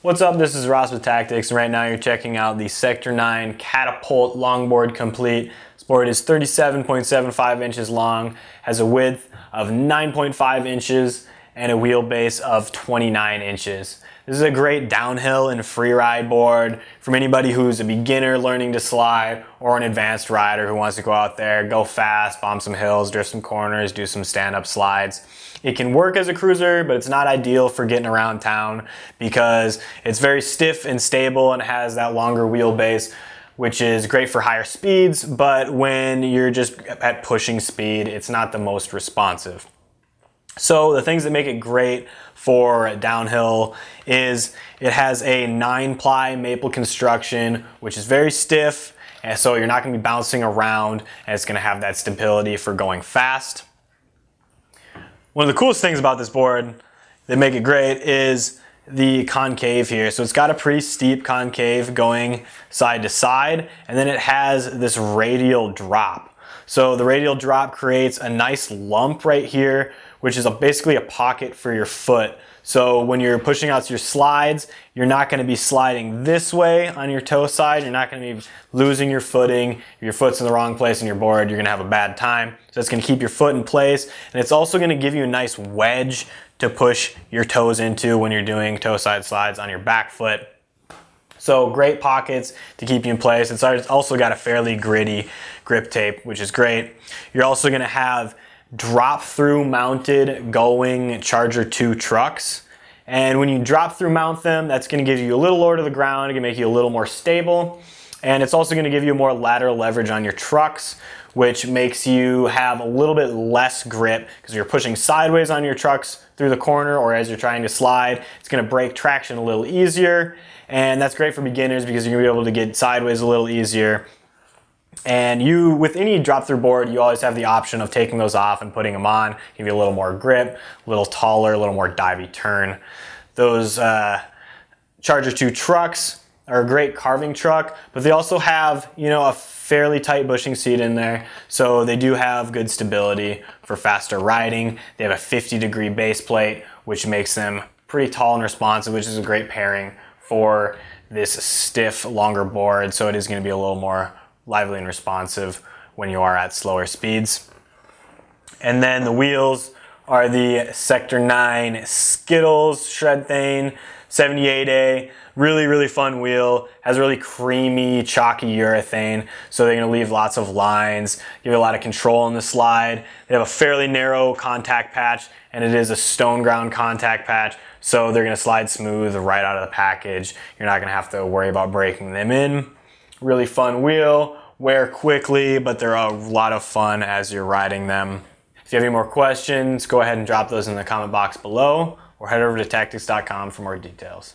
What's up, this is Ross with Tactics, and right now you're checking out the Sector 9 Catapult Longboard Complete. This board is 37.75 inches long, has a width of 9.5 inches, and a wheelbase of 29 inches. This is a great downhill and freeride board from anybody who's a beginner learning to slide or an advanced rider who wants to go out there, go fast, bomb some hills, drift some corners, do some stand-up slides. It can work as a cruiser, but it's not ideal for getting around town because it's very stiff and stable and has that longer wheelbase, which is great for higher speeds, but when you're just at pushing speed, it's not the most responsive. So the things that make it great for downhill is it has a 9-ply maple construction, which is very stiff, and so you're not going to be bouncing around, and it's going to have that stability for going fast. One of the coolest things about this board that make it great is the concave here. So it's got a pretty steep concave going side to side, and then it has this radial drop. So the radial drop creates a nice lump right here, which is basically a pocket for your foot. So when you're pushing out your slides, you're not going to be sliding this way on your toe side. You're not going to be losing your footing. If your foot's in the wrong place in your board, you're going to have a bad time. So it's going to keep your foot in place. And it's also going to give you a nice wedge to push your toes into when you're doing toe side slides on your back foot. So great pockets to keep you in place. It's also got a fairly gritty grip tape, which is great. You're also going to have drop-through mounted going Charger 2 trucks. And when you drop through mount them, that's going to give you a little lower to the ground. It can make you a little more stable. And it's also going to give you more lateral leverage on your trucks, which makes you have a little bit less grip because you're pushing sideways on your trucks through the corner or as you're trying to slide. It's going to break traction a little easier. And that's great for beginners because you're going to be able to get sideways a little easier. And with any drop-through board, you always have the option of taking those off and putting them on. Give you a little more grip, a little taller, a little more divey turn. Those Charger 2 trucks are a great carving truck, but they also have, a fairly tight bushing seat in there. So they do have good stability for faster riding. They have a 50-degree base plate, which makes them pretty tall and responsive, which is a great pairing for this stiff, longer board. So it is going to be a little more lively and responsive when you are at slower speeds. And then the wheels are the Sector 9 Skittles Shred-Thane 78A. Really fun wheel. Has really creamy, chalky urethane, so they're going to leave lots of lines, give you a lot of control on the slide. They have a fairly narrow contact patch, and it is a stone ground contact patch, so they're going to slide smooth right out of the package. You're not going to have to worry about breaking them in. Really fun wheel, wear quickly, but they're a lot of fun as you're riding them. If you have any more questions, go ahead and drop those in the comment box below, or head over to tactics.com for more details.